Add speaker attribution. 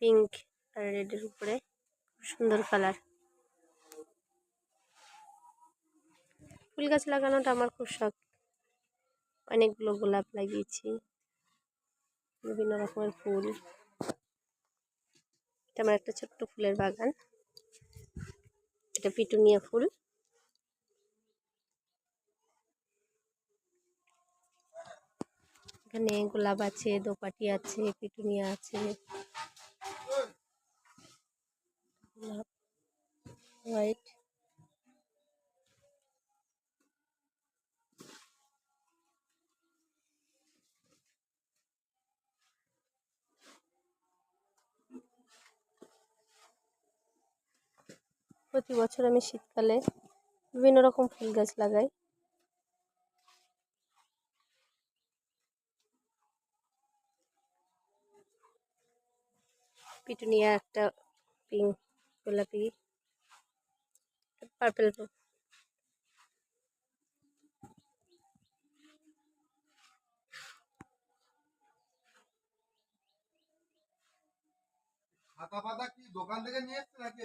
Speaker 1: Pink আর রেডের উপরে, খুব সুন্দর কালার। ফুল গাছ লাগানোটা আমার খুব শখ। অনেকগুলো গোলাপ লাগিয়েছি, বিভিন্ন রকমের ফুল। এটা আমার একটা ছোট্ট ফুলের বাগান। এটা পিটুনিয়া ফুল। এখানে গোলাপ আছে, দোপাটি আছে, পিটুনিয়া আছে, হোয়াইট। প্রতি বছর আমি শীতকালে বিভিন্ন রকম ফুল গাছ লাগাই। পিটুনিয়া একটা, পিঙ্ক, গোলাপি, পার্পেল।
Speaker 2: পাতা কি দোকান থেকে নিয়ে এসেছে নাকি?